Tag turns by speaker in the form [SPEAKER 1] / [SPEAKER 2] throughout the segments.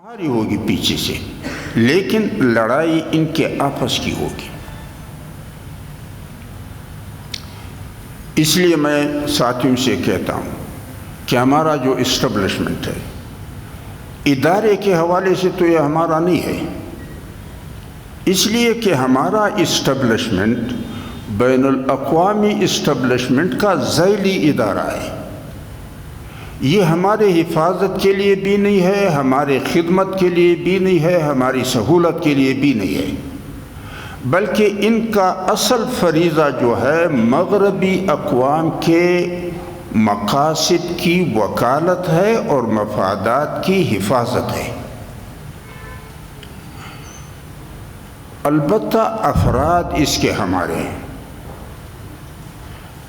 [SPEAKER 1] ہماری ہوگی پیچھے سے، لیکن لڑائی ان کے آپس کی ہوگی۔ اس لیے میں ساتھیوں سے کہتا ہوں کہ ہمارا جو اسٹیبلشمنٹ ہے، ادارے کے حوالے سے تو یہ ہمارا نہیں ہے، اس لیے کہ ہمارا اسٹیبلشمنٹ بین الاقوامی اسٹیبلشمنٹ کا ذیلی ادارہ ہے۔ یہ ہمارے حفاظت کے لیے بھی نہیں ہے، ہمارے خدمت کے لیے بھی نہیں ہے، ہماری سہولت کے لیے بھی نہیں ہے، بلکہ ان کا اصل فریضہ جو ہے مغربی اقوام کے مقاصد کی وکالت ہے اور مفادات کی حفاظت ہے۔ البتہ افراد اس کے ہمارے ہیں۔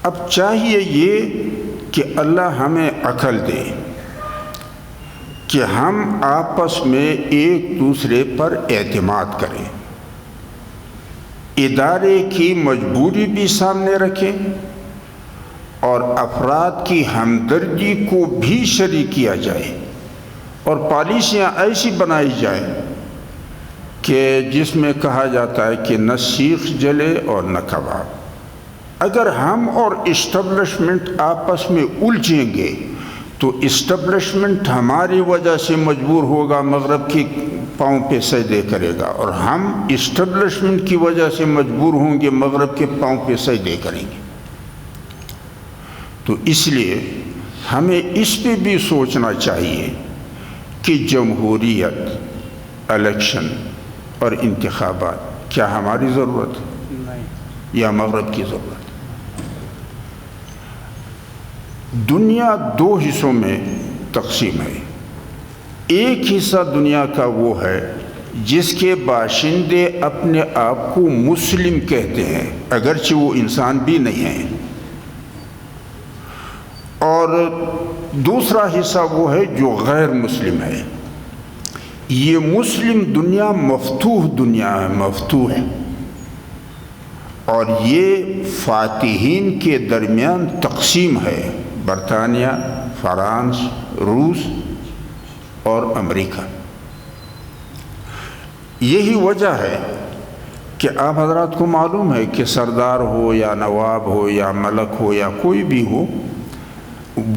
[SPEAKER 1] اب چاہیے یہ کہ اللہ ہمیں عقل دے کہ ہم آپس میں ایک دوسرے پر اعتماد کریں، ادارے کی مجبوری بھی سامنے رکھیں اور افراد کی ہمدردی کو بھی شریک کیا جائے، اور پالیسیاں ایسی بنائی جائیں کہ جس میں کہا جاتا ہے کہ نہ سیخ جلے اور نہ کباب۔ اگر ہم اور اسٹیبلشمنٹ آپس میں الجھیں گے تو اسٹیبلشمنٹ ہماری وجہ سے مجبور ہوگا مغرب کی پاؤں پہ سجدے کرے گا، اور ہم اسٹیبلشمنٹ کی وجہ سے مجبور ہوں گے مغرب کے پاؤں پہ سجدے کریں گے۔ تو اس لیے ہمیں اس پہ بھی سوچنا چاہیے کہ جمہوریت، الیکشن اور انتخابات کیا ہماری ضرورت ہے یا مغرب کی ضرورت؟ دنیا دو حصوں میں تقسیم ہے۔ ایک حصہ دنیا کا وہ ہے جس کے باشندے اپنے آپ کو مسلم کہتے ہیں، اگرچہ وہ انسان بھی نہیں ہیں، اور دوسرا حصہ وہ ہے جو غیر مسلم ہے۔ یہ مسلم دنیا مفتوح دنیا ہے، مفتوح ہے، اور یہ فاتحین کے درمیان تقسیم ہے، برطانیہ، فرانس، روس اور امریکہ۔ یہی وجہ ہے کہ آپ حضرات کو معلوم ہے کہ سردار ہو یا نواب ہو یا ملک ہو یا کوئی بھی ہو،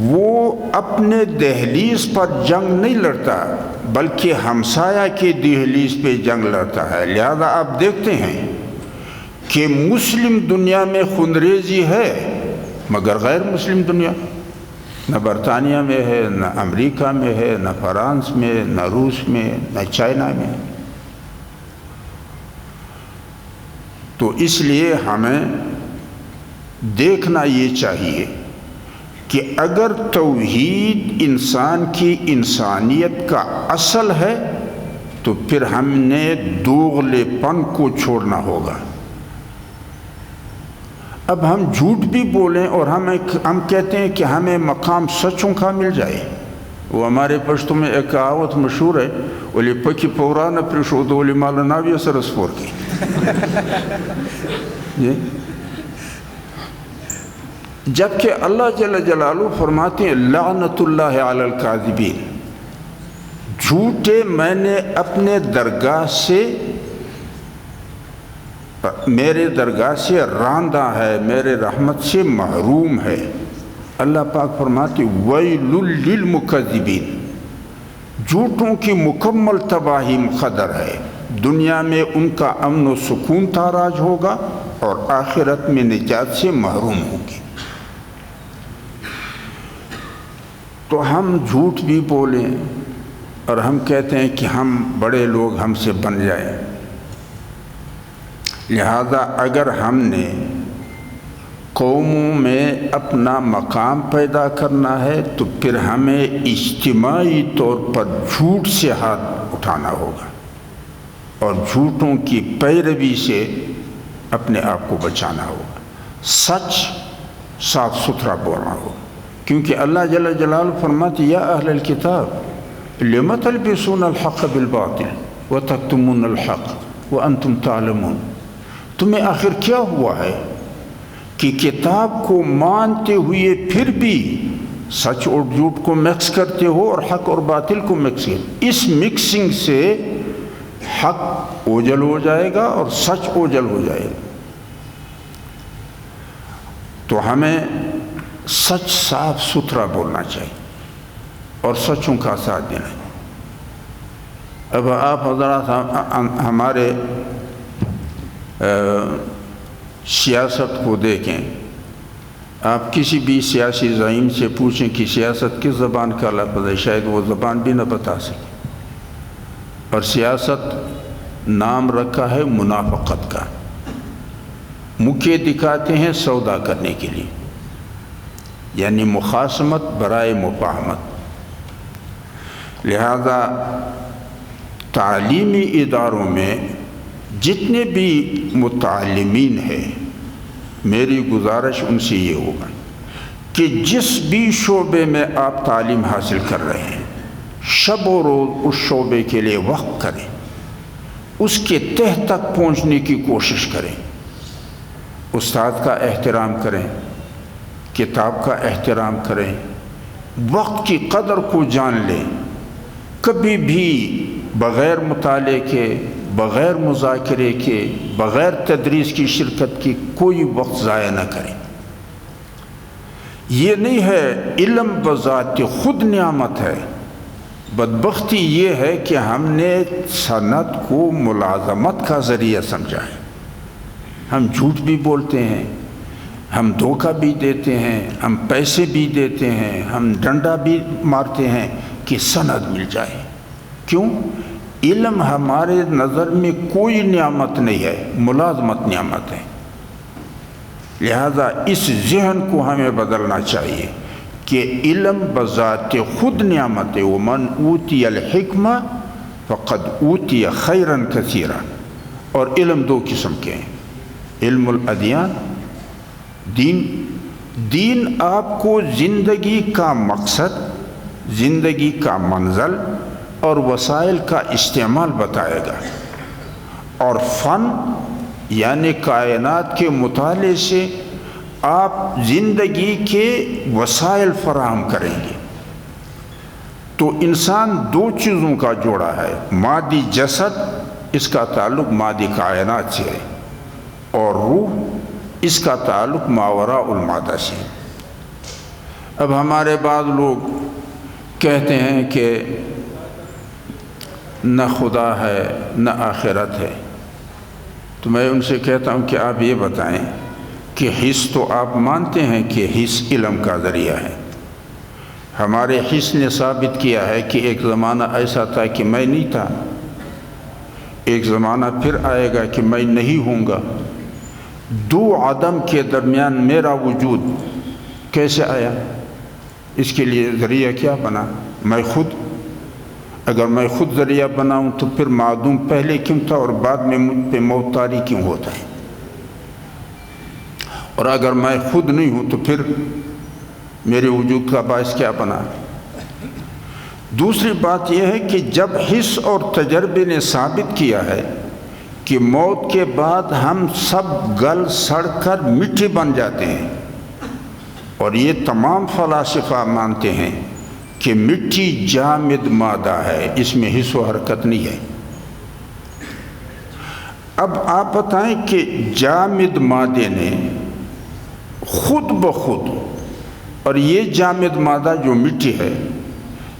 [SPEAKER 1] وہ اپنے دہلیز پر جنگ نہیں لڑتا بلکہ ہمسایہ کے دہلیز پہ جنگ لڑتا ہے۔ لہذا آپ دیکھتے ہیں کہ مسلم دنیا میں خونریزی ہے مگر غیر مسلم دنیا، نہ برطانیہ میں ہے، نہ امریکہ میں ہے، نہ فرانس میں، نہ روس میں، نہ چائنا میں۔ تو اس لیے ہمیں دیکھنا یہ چاہیے کہ اگر توحید انسان کی انسانیت کا اصل ہے تو پھر ہم نے دوغلے پن کو چھوڑنا ہوگا۔ اب ہم جھوٹ بھی بولیں اور ہم کہتے ہیں کہ ہمیں مقام سچوں کا مل جائے۔ وہ ہمارے پشتوں میں ایک کہاوت مشہور ہے، ولی پکی پورانا پرشود ولی مالناوی سرسپور کی۔ جبکہ اللہ جل جلالہ فرماتے ہیں لعنت اللہ علی الکاذبین، جھوٹے میں نے اپنے درگاہ سے، میرے درگاہ سے راندہ ہے، میرے رحمت سے محروم ہے۔ اللہ پاک فرماتے ویل للمکذبین، جھوٹوں کی مکمل تباہی مقدر ہے، دنیا میں ان کا امن و سکون تاراج ہوگا اور آخرت میں نجات سے محروم ہوں گے۔ تو ہم جھوٹ بھی بولیں اور ہم کہتے ہیں کہ ہم بڑے لوگ ہم سے بن جائیں۔ لہذا اگر ہم نے قوموں میں اپنا مقام پیدا کرنا ہے تو پھر ہمیں اجتماعی طور پر جھوٹ سے ہاتھ اٹھانا ہوگا اور جھوٹوں کی پیروی سے اپنے آپ کو بچانا ہوگا، سچ صاف ستھرا بولنا ہوگا، کیونکہ اللہ جل جلالہ فرماتے یا اہل الکتاب لم تلبسون الحق بالباطل وتکتمون الحق وانتم تعلمون، تمہیں آخر کیا ہوا ہے کہ کتاب کو مانتے ہوئے پھر بھی سچ اور جھوٹ کو مکس کرتے ہو اور حق اور باطل کو مکس کرتے، اس مکسنگ سے حق اوجل ہو جائے گا اور سچ اوجل ہو جائے گا۔ تو ہمیں سچ صاف ستھرا بولنا چاہیے اور سچوں کا ساتھ دینا چاہیے۔ اب آپ حضرات ہمارے سیاست کو دیکھیں، آپ کسی بھی سیاسی زعیم سے پوچھیں کہ سیاست کس زبان کا لفظ ہے، شاید وہ زبان بھی نہ بتا سکے۔ اور سیاست نام رکھا ہے منافقت کا، مکے دکھاتے ہیں سودا کرنے کے لیے، یعنی مخاصمت برائے مفاہمت۔ لہذا تعلیمی اداروں میں جتنے بھی متعلمین ہیں، میری گزارش ان سے یہ ہوگا کہ جس بھی شعبے میں آپ تعلیم حاصل کر رہے ہیں، شب و روز اس شعبے کے لیے وقت کریں، اس کے تہ تک پہنچنے کی کوشش کریں، استاد کا احترام کریں، کتاب کا احترام کریں، وقت کی قدر کو جان لیں، کبھی بھی بغیر مطالعے کے، بغیر مذاکرے کے، بغیر تدریس کی شرکت کی کوئی وقت ضائع نہ کریں۔ یہ نہیں ہے علم بذات خود نعمت ہے، بدبختی یہ ہے کہ ہم نے صنعت کو ملازمت کا ذریعہ سمجھا ہے۔ ہم جھوٹ بھی بولتے ہیں، ہم دھوکہ بھی دیتے ہیں، ہم پیسے بھی دیتے ہیں، ہم ڈنڈا بھی مارتے ہیں کہ سند مل جائے۔ کیوں؟ علم ہمارے نظر میں کوئی نعمت نہیں ہے، ملازمت نعمت ہے۔ لہذا اس ذہن کو ہمیں بدلنا چاہیے کہ علم بذات خود نعمت ہے۔ وَمَنْ أُوتِيَ الْحِكْمَةَ فَقَدْ أُوتِيَ خَيْرًا كَثِيرًا۔ اور علم دو قسم کے ہیں، علم الادیان، دین آپ کو زندگی کا مقصد، زندگی کا منزل اور وسائل کا استعمال بتائے گا، اور فن یعنی کائنات کے مطالعے سے آپ زندگی کے وسائل فراہم کریں گے۔ تو انسان دو چیزوں کا جوڑا ہے، مادی جسد، اس کا تعلق مادی کائنات سے ہے، اور روح، اس کا تعلق ماوراء المادہ سے ہے۔ اب ہمارے بعض لوگ کہتے ہیں کہ نہ خدا ہے نہ آخرت ہے، تو میں ان سے کہتا ہوں کہ آپ یہ بتائیں کہ حس تو آپ مانتے ہیں کہ حس علم کا ذریعہ ہے۔ ہمارے حس نے ثابت کیا ہے کہ ایک زمانہ ایسا تھا کہ میں نہیں تھا، ایک زمانہ پھر آئے گا کہ میں نہیں ہوں گا۔ دو عدم کے درمیان میرا وجود کیسے آیا؟ اس کے لیے ذریعہ کیا بنا؟ میں خود۔ اگر میں خود ذریعہ بناؤں تو پھر معدوم پہلے کیوں تھا اور بعد میں مجھ پہ موت طاری کیوں ہوتا ہے؟ اور اگر میں خود نہیں ہوں تو پھر میرے وجود کا باعث کیا بنا؟ دوسری بات یہ ہے کہ جب حس اور تجربے نے ثابت کیا ہے کہ موت کے بعد ہم سب گل سڑ کر مٹی بن جاتے ہیں، اور یہ تمام فلاسفہ مانتے ہیں کہ مٹی جامد مادہ ہے، اس میں حس و حرکت نہیں ہے۔ اب آپ بتائیں کہ جامد مادے نے خود بخود، اور یہ جامد مادہ جو مٹی ہے،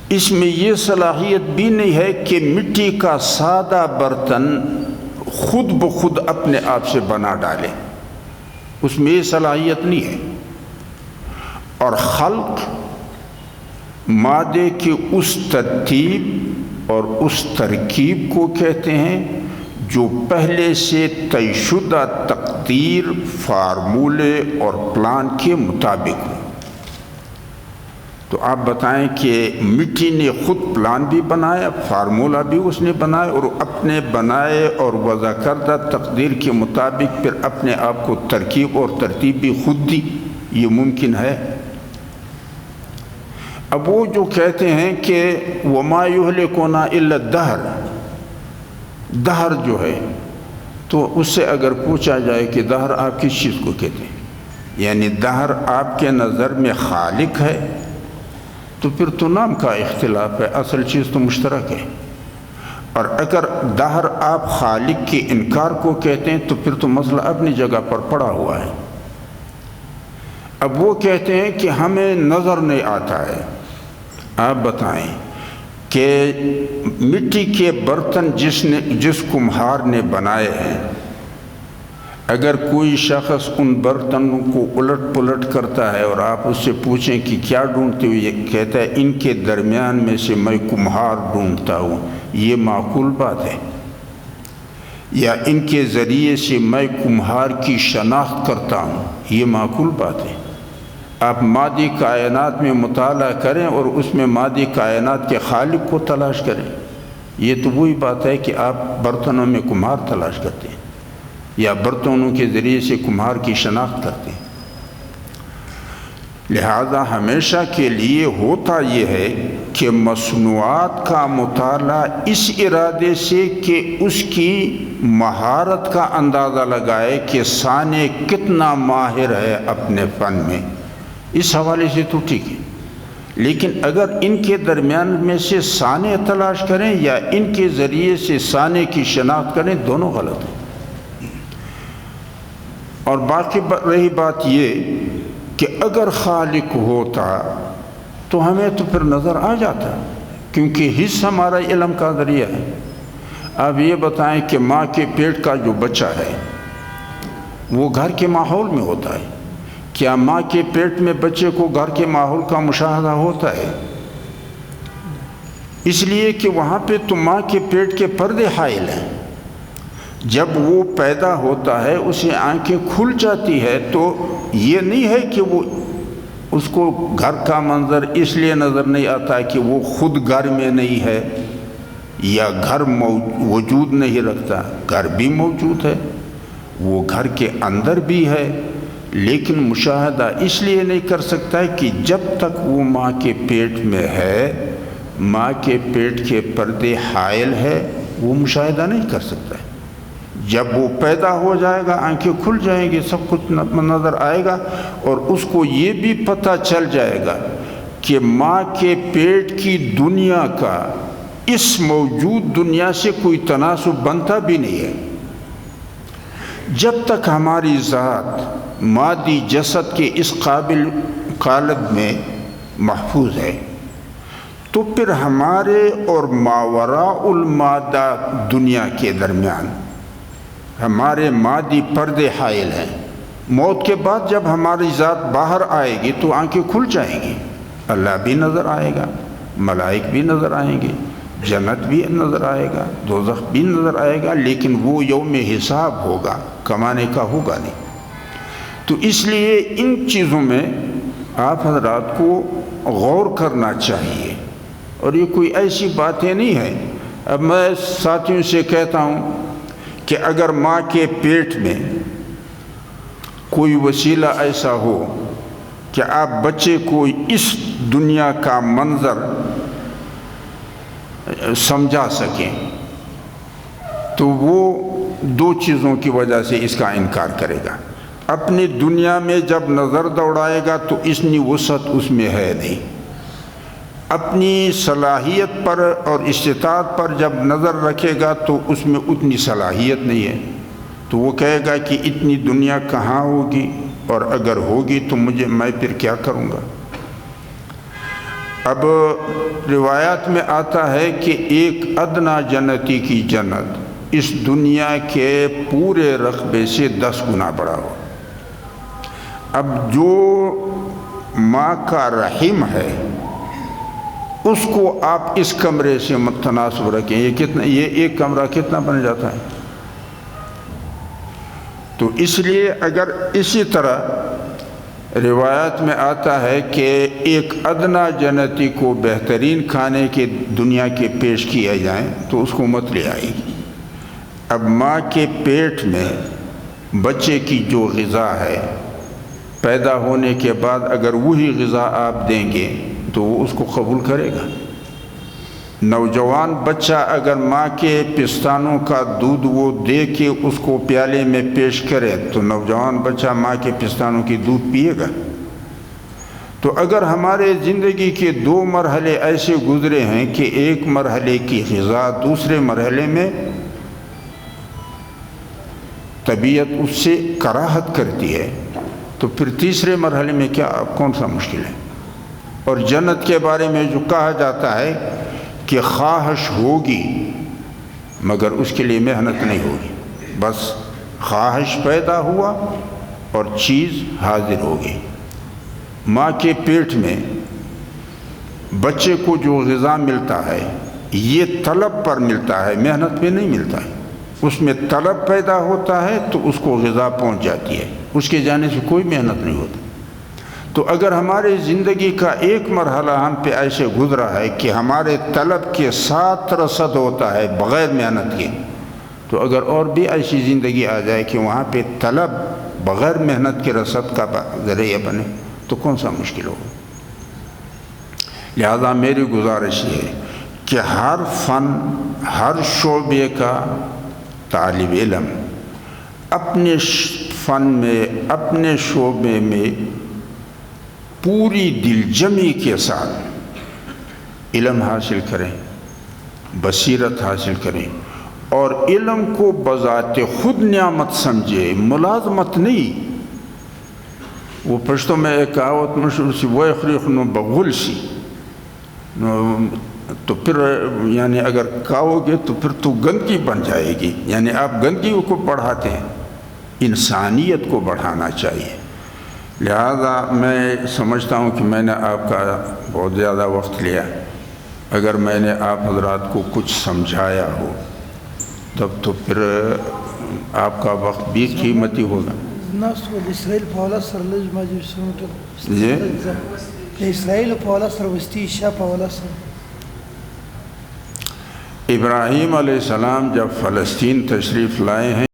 [SPEAKER 1] اس میں یہ صلاحیت بھی نہیں ہے کہ مٹی کا سادہ برتن خود بخود اپنے آپ سے بنا ڈالے، اس میں یہ صلاحیت نہیں ہے۔ اور خلق مادے کی اس ترتیب اور اس ترکیب کو کہتے ہیں جو پہلے سے طے شدہ تقدیر، فارمولے اور پلان کے مطابق ہو۔ تو آپ بتائیں کہ مٹی نے خود پلان بھی بنایا، فارمولہ بھی اس نے بنایا، اور اپنے بنائے اور وضع کردہ تقدیر کے مطابق پھر اپنے آپ کو ترکیب اور ترتیب بھی خود دی؟ یہ ممکن ہے؟ اب وہ جو کہتے ہیں کہ وَمَا يُهْلِكُنَا إِلَّا الدَّهْرُ، دہر جو ہے، تو اس سے اگر پوچھا جائے کہ دہر آپ کس چیز کو کہتے ہیں، یعنی دہر آپ کے نظر میں خالق ہے تو پھر تو نام کا اختلاف ہے، اصل چیز تو مشترک ہے۔ اور اگر دہر آپ خالق کے انکار کو کہتے ہیں تو پھر تو مسئلہ اپنی جگہ پر پڑا ہوا ہے۔ اب وہ کہتے ہیں کہ ہمیں نظر نہیں آتا ہے۔ آپ بتائیں کہ مٹی کے برتن جس کمہار نے بنائے ہیں، اگر کوئی شخص ان برتنوں کو الٹ پلٹ کرتا ہے اور آپ اس سے پوچھیں کہ کیا ڈھونڈتے ہو، یہ کہتا ہے ان کے درمیان میں سے میں کمہار ڈھونڈتا ہوں، یہ معقول بات ہے؟ یا ان کے ذریعے سے میں کمہار کی شناخت کرتا ہوں، یہ معقول بات ہے؟ آپ مادی کائنات میں مطالعہ کریں اور اس میں مادی کائنات کے خالق کو تلاش کریں۔ یہ تو وہی بات ہے کہ آپ برتنوں میں کمہار تلاش کرتے ہیں یا برتنوں کے ذریعے سے کمہار کی شناخت کرتے ہیں۔ لہذا ہمیشہ کے لیے ہوتا یہ ہے کہ مصنوعات کا مطالعہ اس ارادے سے کہ اس کی مہارت کا اندازہ لگائے کہ صانع کتنا ماہر ہے اپنے فن میں، اس حوالے سے تو ٹھیک ہے۔ لیکن اگر ان کے درمیان میں سے صانع تلاش کریں یا ان کے ذریعے سے صانع کی شناخت کریں، دونوں غلط ہیں۔ اور باقی رہی بات یہ کہ اگر خالق ہوتا تو ہمیں تو پھر نظر آ جاتا، کیونکہ حصہ ہمارا علم کا ذریعہ ہے۔ اب یہ بتائیں کہ ماں کے پیٹ کا جو بچہ ہے وہ گھر کے ماحول میں ہوتا ہے، کیا ماں کے پیٹ میں بچے کو گھر کے ماحول کا مشاہدہ ہوتا ہے؟ اس لیے کہ وہاں پہ تو ماں کے پیٹ کے پردے حائل ہیں۔ جب وہ پیدا ہوتا ہے اسے آنکھیں کھل جاتی ہے، تو یہ نہیں ہے کہ وہ اس کو گھر کا منظر اس لیے نظر نہیں آتا کہ وہ خود گھر میں نہیں ہے یا گھر وجود نہیں رکھتا، گھر بھی موجود ہے، وہ گھر کے اندر بھی ہے، لیکن مشاہدہ اس لیے نہیں کر سکتا ہے کہ جب تک وہ ماں کے پیٹ میں ہے، ماں کے پیٹ کے پردے حائل ہے، وہ مشاہدہ نہیں کر سکتا ہے۔ جب وہ پیدا ہو جائے گا آنکھیں کھل جائیں گی، سب کچھ نظر آئے گا، اور اس کو یہ بھی پتہ چل جائے گا کہ ماں کے پیٹ کی دنیا کا اس موجود دنیا سے کوئی تناسب بنتا بھی نہیں ہے۔ جب تک ہماری ذات مادی جسد کے اس قالب میں محفوظ ہے، تو پھر ہمارے اور ماوراء المادہ دنیا کے درمیان ہمارے مادی پردے حائل ہیں۔ موت کے بعد جب ہماری ذات باہر آئے گی تو آنکھیں کھل جائیں گی، اللہ بھی نظر آئے گا، ملائک بھی نظر آئیں گے، جنت بھی نظر آئے گا، دوزخ بھی نظر آئے گا، لیکن وہ یوم حساب ہوگا، کمانے کا ہوگا نہیں۔ تو اس لیے ان چیزوں میں آپ حضرات کو غور کرنا چاہیے، اور یہ کوئی ایسی باتیں نہیں ہیں۔ اب میں ساتھیوں سے کہتا ہوں کہ اگر ماں کے پیٹ میں کوئی وسیلہ ایسا ہو کہ آپ بچے کو اس دنیا کا منظر سمجھا سکیں، تو وہ دو چیزوں کی وجہ سے اس کا انکار کرے گا۔ اپنی دنیا میں جب نظر دوڑائے گا تو اتنی وسعت اس میں ہے نہیں، اپنی صلاحیت پر اور استطاعت پر جب نظر رکھے گا تو اس میں اتنی صلاحیت نہیں ہے، تو وہ کہے گا کہ اتنی دنیا کہاں ہوگی، اور اگر ہوگی تو میں پھر کیا کروں گا۔ اب روایات میں آتا ہے کہ ایک ادنا جنتی کی جنت اس دنیا کے پورے رقبے سے 10 گنا بڑا ہو۔ اب جو ماں کا رحم ہے اس کو آپ اس کمرے سے متناسب رکھیں، یہ ایک کمرہ کتنا بن جاتا ہے؟ تو اس لیے اگر اسی طرح روایت میں آتا ہے کہ ایک ادنا جنتی کو بہترین کھانے کے دنیا کے پیش کیا جائیں تو اس کو مت لے آئے گی۔ اب ماں کے پیٹ میں بچے کی جو غذا ہے، پیدا ہونے کے بعد اگر وہی غذا آپ دیں گے تو وہ اس کو قبول کرے گا۔ نوجوان بچہ اگر ماں کے پستانوں کا دودھ وہ دے کے اس کو پیالے میں پیش کرے تو نوجوان بچہ ماں کے پستانوں کی دودھ پیے گا۔ تو اگر ہمارے زندگی کے 2 مرحلے ایسے گزرے ہیں کہ ایک مرحلے کی غذا دوسرے مرحلے میں طبیعت اس سے کراہت کرتی ہے، تو پھر تیسرے مرحلے میں کیا کون سا مشکل ہے؟ اور جنت کے بارے میں جو کہا جاتا ہے کہ خواہش ہوگی مگر اس کے لیے محنت نہیں ہوگی، بس خواہش پیدا ہوا اور چیز حاضر ہوگی۔ ماں کے پیٹ میں بچے کو جو غذا ملتا ہے یہ طلب پر ملتا ہے، محنت پہ نہیں ملتا ہے۔ اس میں طلب پیدا ہوتا ہے تو اس کو غذا پہنچ جاتی ہے، اس کے جانے سے کوئی محنت نہیں ہوتی۔ تو اگر ہمارے زندگی کا ایک مرحلہ ہم پہ ایسے گزرا ہے کہ ہمارے طلب کے ساتھ رصد ہوتا ہے بغیر محنت کے، تو اگر اور بھی ایسی زندگی آ جائے کہ وہاں پہ طلب بغیر محنت کے رصد کا ذریعہ بنے تو کون سا مشکل ہوگا؟ لہذا میری گزارش یہ ہے کہ ہر فن، ہر شعبے کا طالب علم اپنے فن میں، اپنے شعبے میں پوری دل جمی کے ساتھ علم حاصل کریں، بصیرت حاصل کریں، اور علم کو بذات خود نعمت سمجھے، ملازمت نہیں۔ وہ پشتوں میں ایک کہاوت مشہور سی، وہ اخریق نو بغل سی، تو پھر یعنی اگر کھاؤ گے تو پھر تو گندگی بن جائے گی، یعنی آپ گندگی کو بڑھاتے ہیں، انسانیت کو بڑھانا چاہیے۔ لہذا میں سمجھتا ہوں کہ میں نے آپ کا بہت زیادہ وقت لیا، اگر میں نے آپ حضرات کو کچھ سمجھایا ہو تب تو پھر آپ کا وقت بھی قیمتی ہوگا۔
[SPEAKER 2] اسرائیل پاولا سر لج ماجر سنوٹ
[SPEAKER 1] جی
[SPEAKER 2] اسرائیل پاولا سر وستی شاہ پاولا سر۔
[SPEAKER 1] ابراہیم علیہ السلام جب فلسطین تشریف لائے ہیں